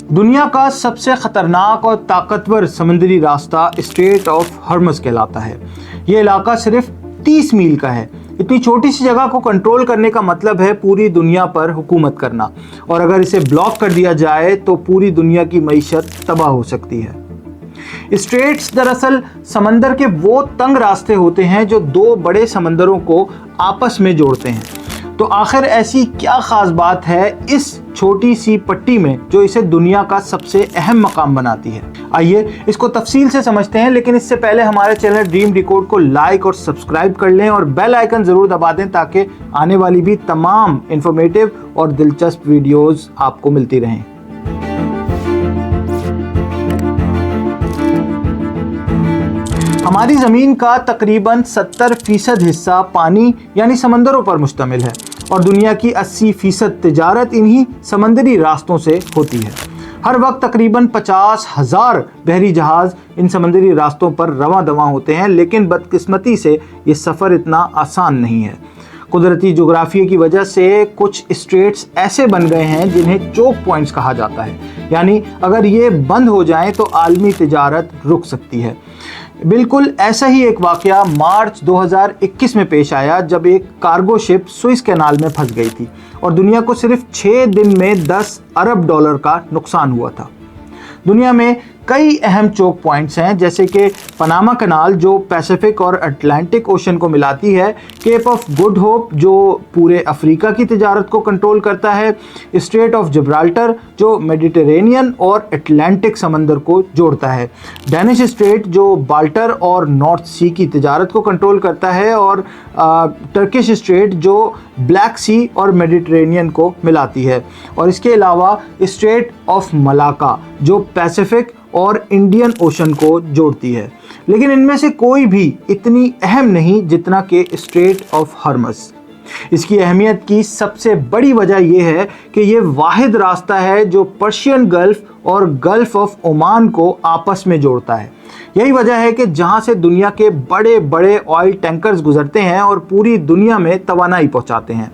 दुनिया का सबसे खतरनाक और ताकतवर समुद्री रास्ता स्ट्रेट ऑफ हॉर्मज़ कहलाता है। ये इलाका सिर्फ 30 मील का है। इतनी छोटी सी जगह को कंट्रोल करने का मतलब है पूरी दुनिया पर हुकूमत करना, और अगर इसे ब्लॉक कर दिया जाए तो पूरी दुनिया की मईशत तबाह हो सकती है। स्ट्रेट्स दरअसल समंदर के वो तंग रास्ते होते हैं जो दो बड़े समंदरों को आपस में जोड़ते हैं। तो आखिर ऐसी क्या खास बात है इस छोटी सी पट्टी में जो इसे दुनिया का सबसे अहम मकाम बनाती है? आइए इसको तफसील से समझते हैं, लेकिन इससे पहले हमारे चैनल ड्रीम डिकोड को लाइक और सब्सक्राइब कर लें और बेल आइकन जरूर दबा दें ताकि आने वाली भी तमाम इंफॉर्मेटिव और दिलचस्प वीडियोस आपको मिलती रहें। हमारी ज़मीन का तकरीबन 70% हिस्सा पानी यानी समंदरों पर मुश्तमिल है और दुनिया की 80% तिजारत इन्हीं समंदरी रास्तों से होती है। हर वक्त तकरीबन 50,000 बहरी जहाज़ इन समंदरी रास्तों पर रवां दवां होते हैं, लेकिन बदकिस्मती से ये सफ़र इतना आसान नहीं है। कुदरती जोग्राफिया की वजह से कुछ स्ट्रेट्स ऐसे बन गए हैं जिन्हें चोक पॉइंट्स कहा जाता है, यानी अगर ये बंद हो जाएं तो आलमी तिजारत रुक सकती है। बिल्कुल ऐसा ही एक वाक़या मार्च 2021 में पेश आया जब एक कार्गो शिप सुइस कैनाल में फंस गई थी और दुनिया को सिर्फ 6 दिन में 10 अरब डॉलर का नुकसान हुआ था। दुनिया में कई अहम चोक पॉइंट्स हैं, जैसे कि पनामा कैनाल जो पैसिफिक और अटलांटिक ओशन को मिलाती है, केप ऑफ गुड होप जो पूरे अफ्रीका की तिजारत को कंट्रोल करता है, स्ट्रेट ऑफ जिब्राल्टर जो मेडिटेरेनियन और अटलांटिक समंदर को जोड़ता है, डेनिश स्ट्रेट जो बाल्टर और नॉर्थ सी की तिजारत को कंट्रोल करता है, और टर्किश स्ट्रेट जो ब्लैक सी और मेडिटेरेनियन को मिलाती है, और इसके अलावा स्ट्रेट ऑफ मलाका जो पैसिफिक और इंडियन ओशन को जोड़ती है। लेकिन इनमें से कोई भी इतनी अहम नहीं जितना कि स्ट्रेट ऑफ हॉर्मज़। इसकी अहमियत की सबसे बड़ी वजह यह है कि ये वाहिद रास्ता है जो पर्शियन गल्फ और गल्फ ऑफ ओमान को आपस में जोड़ता है। यही वजह है कि जहां से दुनिया के बड़े बड़े ऑयल टैंकर्स गुजरते हैं और पूरी दुनिया में तवानाई पहुंचाते हैं।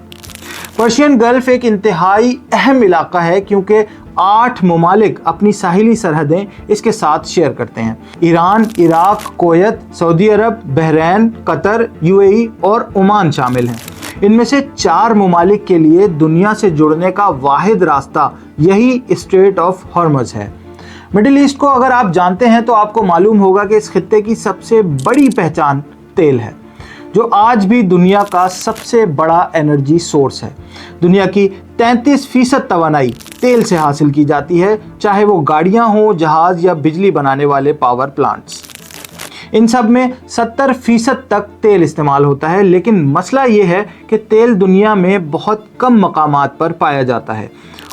पर्शियन गल्फ एक इंतहाई अहम इलाका है क्योंकि 8 ममालिक अपनी साहिली सरहदें इसके साथ शेयर करते हैं। ईरान, इराक, कुवैत, सऊदी अरब, बहरैन, कतर, यूएई और ओमान शामिल हैं। इनमें से 4 ममालिक के लिए दुनिया से जुड़ने का वाहिद रास्ता यही स्ट्रेट ऑफ हॉर्मज़ है। मिडिल ईस्ट को अगर आप जानते हैं तो आपको मालूम होगा कि इस खित्ते की सबसे बड़ी पहचान तेल है, जो आज भी दुनिया का सबसे बड़ा एनर्जी सोर्स है। दुनिया की 33% तवानाई तेल से हासिल की जाती है, चाहे वो गाड़ियां हों, जहाज या बिजली बनाने वाले पावर प्लांट्स। इन सब में 70% तक तेल इस्तेमाल होता है, लेकिन मसला ये है कि तेल दुनिया में बहुत कम मकामात पर पाया जाता है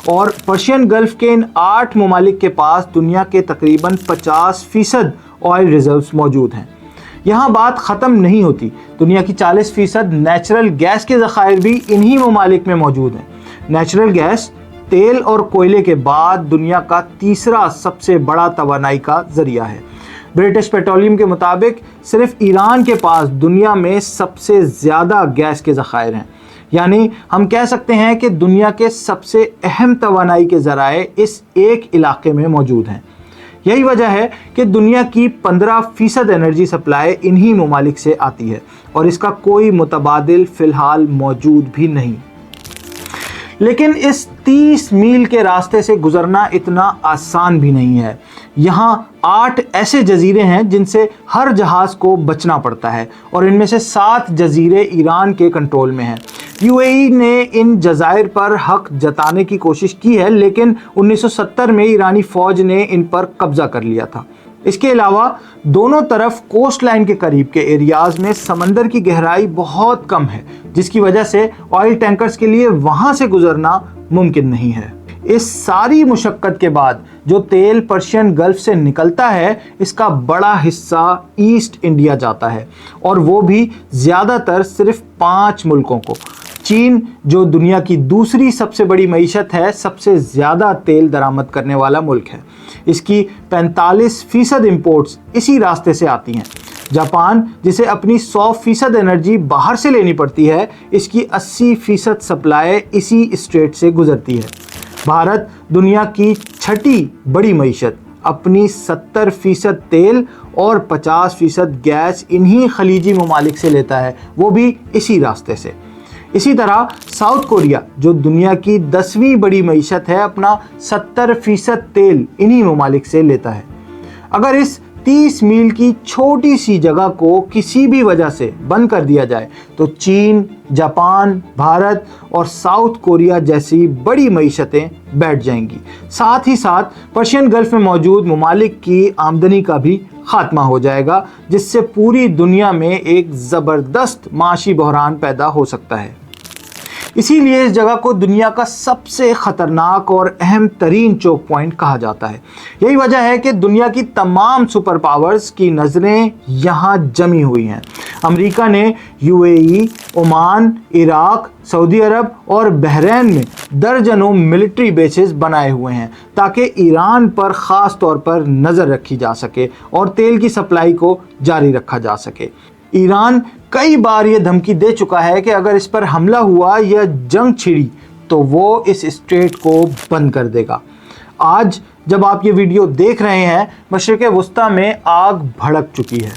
और पर्शियन गल्फ के इन 8 ममालिक के पास दुनिया के तकरीबन 50% ऑयल रिजर्व्स मौजूद हैं। यहाँ बात ख़त्म नहीं होती। दुनिया की 40% नेचुरल गैस के ज़खायर भी इन्हीं ममालिक में मौजूद हैं। नेचुरल गैस तेल और कोयले के बाद दुनिया का तीसरा सबसे बड़ा तवानाई का ज़रिया है। ब्रिटिश पेट्रोलियम के मुताबिक सिर्फ ईरान के पास दुनिया में सबसे ज़्यादा गैस के ज़खायर हैं, यानी हम कह सकते हैं कि दुनिया के सबसे अहम तवानाई के ज़राए इस एक इलाके में मौजूद हैं। यही वजह है कि दुनिया की 15% एनर्जी सप्लाई इन्हीं ममालिक से आती है और इसका कोई मुतबादिल फ़िलहाल मौजूद भी नहीं। लेकिन इस 30 मील के रास्ते से गुजरना इतना आसान भी नहीं है। यहाँ 8 ऐसे जजीरे हैं जिनसे हर जहाज़ को बचना पड़ता है और इनमें से 7 जजीरे ईरान के कंट्रोल में हैं। यूएई ने इन जज़ायर पर हक जताने की कोशिश की है, लेकिन 1970 में ईरानी फ़ौज ने इन पर कब्ज़ा कर लिया था। इसके अलावा दोनों तरफ कोस्ट लाइन के करीब के एरियाज़ में समंदर की गहराई बहुत कम है, जिसकी वजह से ऑयल टैंकर्स के लिए वहाँ से गुजरना मुमकिन नहीं है। इस सारी मुशक्क़त के बाद जो तेल पर्शियन गल्फ से निकलता है, इसका बड़ा हिस्सा ईस्ट इंडिया जाता है और वो भी ज़्यादातर सिर्फ 5 मुल्कों को। चीन जो दुनिया की दूसरी सबसे बड़ी मईशत है, सबसे ज़्यादा तेल दरामद करने वाला मुल्क है। इसकी 45% इंपोर्ट्स इसी रास्ते से आती हैं। जापान जिसे अपनी 100% एनर्जी बाहर से लेनी पड़ती है, इसकी 80% सप्लाई इसी स्ट्रेट से गुजरती है। भारत दुनिया की छठी बड़ी मईशत अपनी 70% तेल और 50% गैस इन्हीं खलीजी ममालिक से लेता है, वो भी इसी रास्ते से। इसी तरह साउथ कोरिया जो दुनिया की 10वीं बड़ी मईशत है, अपना 70% तेल इन्हीं ममालिक से लेता है। अगर इस 30 मील की छोटी सी जगह को किसी भी वजह से बंद कर दिया जाए तो चीन, जापान, भारत और साउथ कोरिया जैसी बड़ी मईशतें बैठ जाएंगी। साथ ही साथ पर्शियन गल्फ में मौजूद ममालिक की आमदनी का भी खात्मा हो जाएगा, जिससे पूरी दुनिया में एक ज़बरदस्त माशी बहरान पैदा हो सकता है। इसीलिए इस जगह को दुनिया का सबसे ख़तरनाक और अहम तरीन चोक पॉइंट कहा जाता है। यही वजह है कि दुनिया की तमाम सुपर पावर्स की नज़रें यहाँ जमी हुई हैं। अमेरिका ने यूएई, ओमान, इराक, सऊदी अरब और बहरीन में दर्जनों मिलिट्री बेसेस बनाए हुए हैं ताकि ईरान पर ख़ास तौर पर नज़र रखी जा सके और तेल की सप्लाई को जारी रखा जा सके। ईरान कई बार ये धमकी दे चुका है कि अगर इस पर हमला हुआ या जंग छिड़ी तो वो इस स्ट्रेट को बंद कर देगा। आज जब आप ये वीडियो देख रहे हैं, मशरिक़ वुस्ता में आग भड़क चुकी है।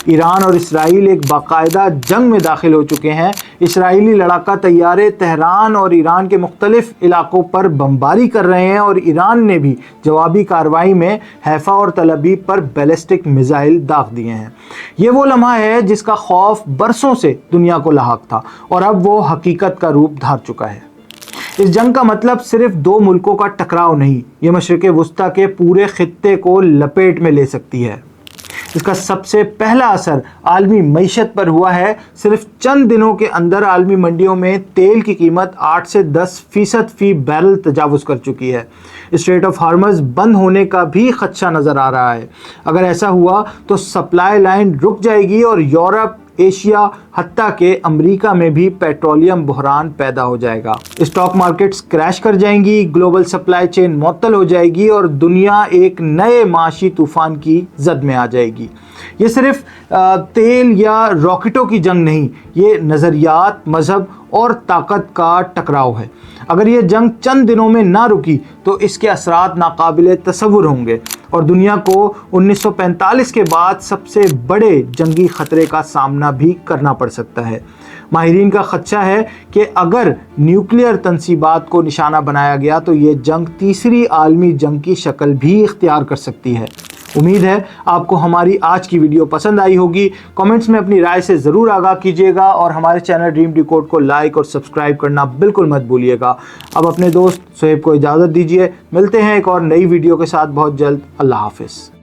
ईरान और इसराइल एक बाकायदा जंग में दाखिल हो चुके हैं। इसराइली लड़ाका तैयारे तेहरान और ईरान के मुख्तलिफ इलाकों पर बमबारी कर रहे हैं और ईरान ने भी जवाबी कार्रवाई में हैफा और तल अबीब पर बैलिस्टिक मिसाइल दाग दिए हैं। ये वो लम्हा है जिसका खौफ बरसों से दुनिया को लाहक था और अब वो हकीकत का रूप धार चुका है। इस जंग का मतलब सिर्फ दो मुल्कों का टकराव नहीं, ये मशरिक़ वुस्ता के पूरे खित्ते को लपेट में ले सकती है। इसका सबसे पहला असर आलमी मईशत पर हुआ है। सिर्फ चंद दिनों के अंदर आलमी मंडियों में तेल की कीमत 8 से 10% फी बैरल तजावुज़ कर चुकी है। स्ट्रेट ऑफ हार्मज़ बंद होने का भी खदशा नज़र आ रहा है। अगर ऐसा हुआ तो सप्लाई लाइन रुक जाएगी और यूरोप, एशिया, हत्ता के अमेरिका में भी पेट्रोलियम बहरान पैदा हो जाएगा। स्टॉक मार्केट्स क्रैश कर जाएंगी, ग्लोबल सप्लाई चेन मुअत्तल हो जाएगी और दुनिया एक नए माशी तूफान की जद में आ जाएगी। ये सिर्फ तेल या रॉकेटों की जंग नहीं, ये नज़रियात, मज़हब और ताकत का टकराव है। अगर ये जंग चंद दिनों में ना रुकी तो इसके असरात नाकाबिले तसव्वुर होंगे और दुनिया को 1945 के बाद सबसे बड़े जंगी खतरे का सामना भी करना पड़ सकता है। माहिरीन का खदशा है कि अगर न्यूक्लियर तनसीबात को निशाना बनाया गया तो ये जंग तीसरी आलमी जंग की शक्ल भी इख्तियार कर सकती है। उम्मीद है आपको हमारी आज की वीडियो पसंद आई होगी। कमेंट्स में अपनी राय से ज़रूर आगाह कीजिएगा और हमारे चैनल ड्रीम डिकोड को लाइक और सब्सक्राइब करना बिल्कुल मत भूलिएगा। अब अपने दोस्त सोहेब को इजाज़त दीजिए। मिलते हैं एक और नई वीडियो के साथ बहुत जल्द। अल्लाह हाफ़िज़।